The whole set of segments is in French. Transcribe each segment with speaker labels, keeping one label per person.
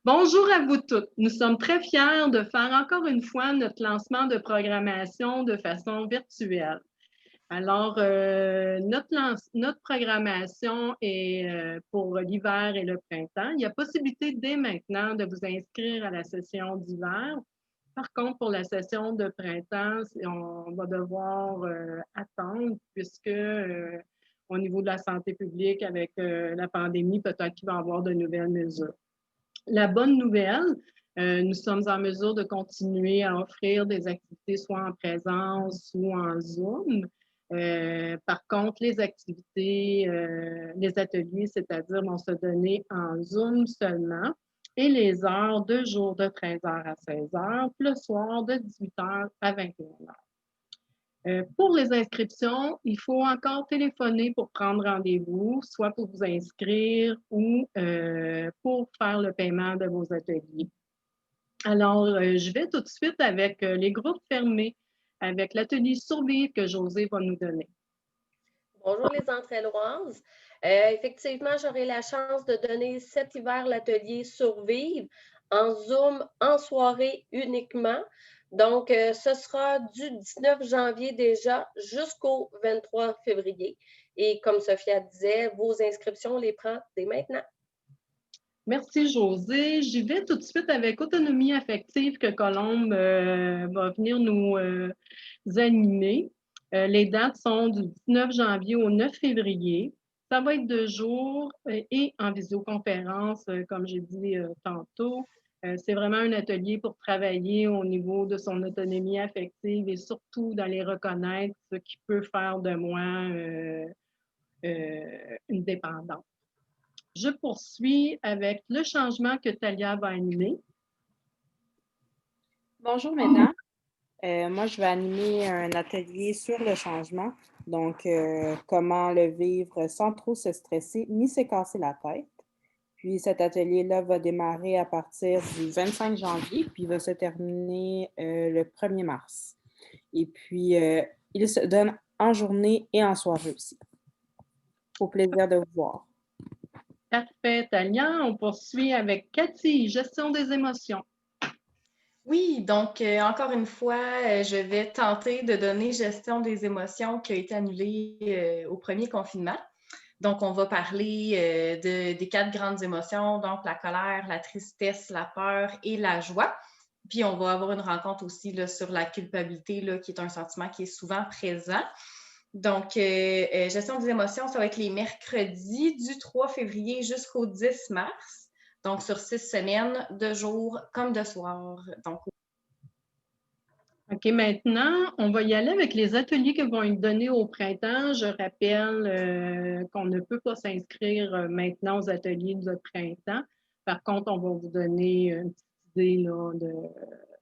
Speaker 1: Bonjour à vous toutes. Nous sommes très fiers de faire encore une fois notre lancement de programmation de façon virtuelle. Alors, notre programmation est pour l'hiver et le printemps. Il y a possibilité dès maintenant de vous inscrire à la session d'hiver. Par contre, pour la session de printemps, on va devoir attendre puisque au niveau de la santé publique, avec la pandémie, peut-être qu'il va y avoir de nouvelles mesures. La bonne nouvelle, nous sommes en mesure de continuer à offrir des activités soit en présence ou en Zoom. Par contre, les activités, les ateliers, c'est-à-dire, vont se donner en Zoom seulement et les heures, 2 jours de 13h à 16h, puis le soir de 18h à 21h. Pour les inscriptions, il faut encore téléphoner pour prendre rendez-vous, soit pour vous inscrire ou pour faire le paiement de vos ateliers. Alors, je vais tout de suite avec les groupes fermés, avec l'atelier Survivre que Josée va nous donner.
Speaker 2: Bonjour les Entrailoises. Effectivement, j'aurai la chance de donner cet hiver l'atelier Survivre en Zoom, en soirée uniquement. Donc, ce sera du 19 janvier déjà jusqu'au 23 février. Et comme Sophia disait, vos inscriptions, on les prend dès maintenant.
Speaker 1: Merci, Josée. J'y vais tout de suite avec Autonomie affective que Colombe va venir nous animer. Les dates sont du 19 janvier au 9 février. Ça va être 2 jours et en visioconférence, comme j'ai dit tantôt. C'est vraiment un atelier pour travailler au niveau de son autonomie affective et surtout d'aller reconnaître ce qui peut faire de moi une dépendante. Je poursuis avec le changement que Talia va animer.
Speaker 3: Bonjour mesdames. Moi, je vais animer un atelier sur le changement. Donc, comment le vivre sans trop se stresser ni se casser la tête. Puis cet atelier-là va démarrer à partir du 25 janvier, puis va se terminer le 1er mars. Et puis, il se donne en journée et en soirée aussi. Au plaisir de vous voir.
Speaker 1: Parfait, Talia. On poursuit avec Cathy, gestion des émotions.
Speaker 4: Oui, donc encore une fois, je vais tenter de donner gestion des émotions qui a été annulée au premier confinement. Donc, on va parler des 4 grandes émotions, donc la colère, la tristesse, la peur et la joie. Puis, on va avoir une rencontre aussi là, sur la culpabilité, là, qui est un sentiment qui est souvent présent. Donc, gestion des émotions, ça va être les mercredis du 3 février jusqu'au 10 mars. Donc, sur 6 semaines, de jour comme de soir. Donc,
Speaker 1: OK, maintenant, on va y aller avec les ateliers que vont être donnés au printemps. Je rappelle qu'on ne peut pas s'inscrire maintenant aux ateliers de printemps. Par contre, on va vous donner une petite idée là, de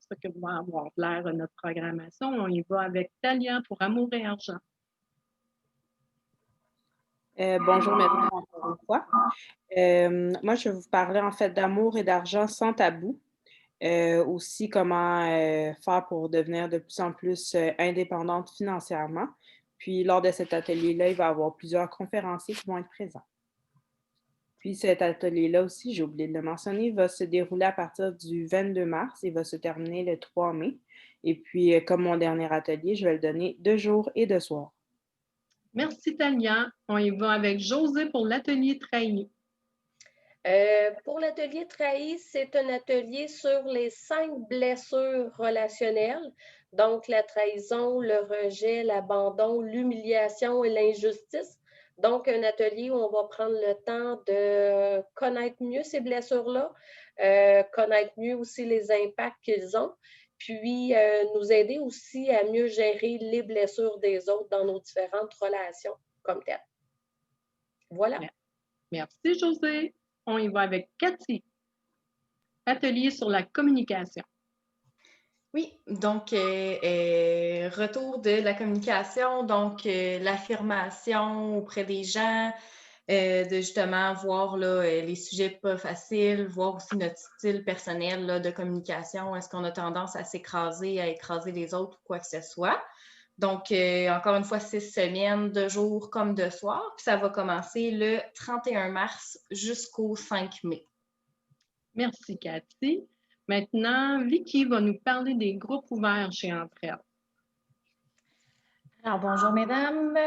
Speaker 1: ce que va avoir l'air notre programmation. On y va avec Talia pour Amour et Argent.
Speaker 3: Bonjour mesdames, encore une fois. Moi, je vais vous parler en fait d'amour et d'argent sans tabou. Aussi, comment faire pour devenir de plus en plus indépendante financièrement. Puis, lors de cet atelier-là, il va y avoir plusieurs conférenciers qui vont être présents. Puis, cet atelier-là aussi, j'ai oublié de le mentionner, va se dérouler à partir du 22 mars et va se terminer le 3 mai. Et puis, comme mon dernier atelier, je vais le donner 2 jours et 2 soirs.
Speaker 1: Merci, Talia. On y va avec Josée pour l'atelier trahi.
Speaker 2: Pour l'atelier trahi, c'est un atelier sur les 5 blessures relationnelles, donc la trahison, le rejet, l'abandon, l'humiliation et l'injustice. Donc, un atelier où on va prendre le temps de connaître mieux ces blessures-là, connaître mieux aussi les impacts qu'ils ont, puis nous aider aussi à mieux gérer les blessures des autres dans nos différentes relations comme telles. Voilà.
Speaker 1: Merci, Josée. On y va avec Cathy. Atelier sur la communication.
Speaker 4: Oui, donc retour de la communication, donc l'affirmation auprès des gens, de justement voir là, les sujets pas faciles, voir aussi notre style personnel là, de communication. Est-ce qu'on a tendance à s'écraser, à écraser les autres ou quoi que ce soit? Donc, encore une fois, 6 semaines, 2 jours comme 2 soirs. Puis ça va commencer le 31 mars jusqu'au 5 mai.
Speaker 1: Merci, Cathy. Maintenant, Vicky va nous parler des groupes ouverts chez Entraide.
Speaker 5: Alors, bonjour, mesdames.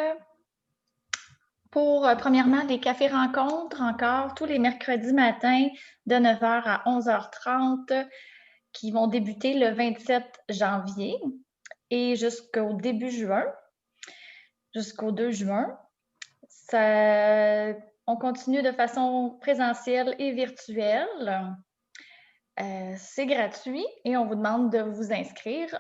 Speaker 5: Pour, premièrement, les cafés-rencontres, encore tous les mercredis matins de 9h à 11h30, qui vont débuter le 27 janvier et jusqu'au début juin, jusqu'au 2 juin. On continue de façon présentielle et virtuelle. C'est gratuit et on vous demande de vous inscrire.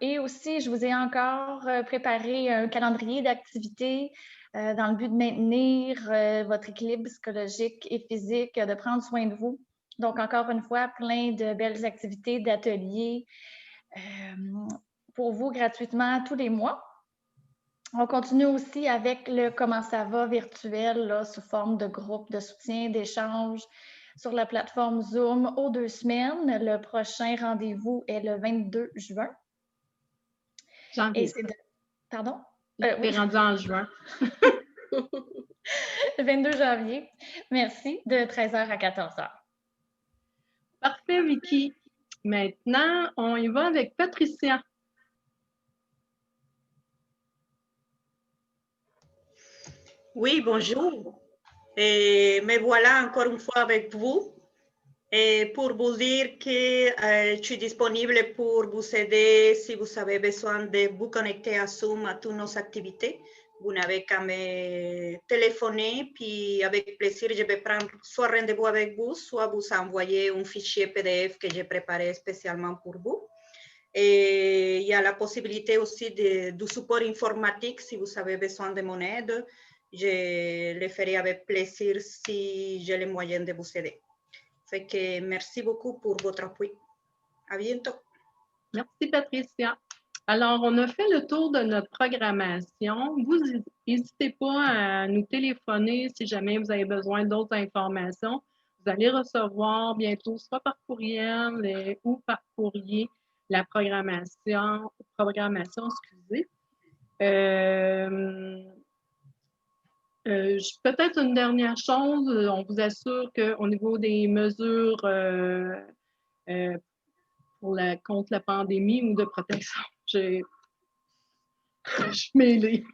Speaker 5: Et aussi, je vous ai encore préparé un calendrier d'activités dans le but de maintenir votre équilibre psychologique et physique, de prendre soin de vous. Donc, encore une fois, plein de belles activités, d'ateliers pour vous gratuitement tous les mois. On continue aussi avec le Comment ça va virtuel là, sous forme de groupe de soutien, d'échange sur la plateforme Zoom aux 2 semaines. Le prochain rendez-vous est le 22 juin.
Speaker 1: Janvier.
Speaker 5: Pardon?
Speaker 1: Oui. Rendu en juin.
Speaker 5: Le 22 janvier. Merci, de 13h à 14h.
Speaker 1: Parfait, Vicky. Maintenant, on y va avec Patricia.
Speaker 6: Oui, bonjour. Me voilà encore une fois avec vous pour vous dire que je suis disponible pour vous aider si vous avez besoin de vous connecter à Zoom à toutes nos activités. Vous n'avez qu'à me téléphoner, puis avec plaisir, je vais prendre soit rendez-vous avec vous, soit vous envoyer un fichier PDF que j'ai préparé spécialement pour vous. Et il y a la possibilité aussi du support informatique si vous avez besoin de mon aide. Je le ferai avec plaisir si j'ai les moyens de vous aider. Fait que merci beaucoup pour votre appui. À bientôt.
Speaker 1: Merci, Patricia. Alors, on a fait le tour de notre programmation. Vous n'hésitez pas à nous téléphoner si jamais vous avez besoin d'autres informations. Vous allez recevoir bientôt, soit par courriel ou par courrier, la programmation, excusez. Peut-être une dernière chose, on vous assure qu'au niveau des mesures contre la pandémie ou de protection, je suis mêlée.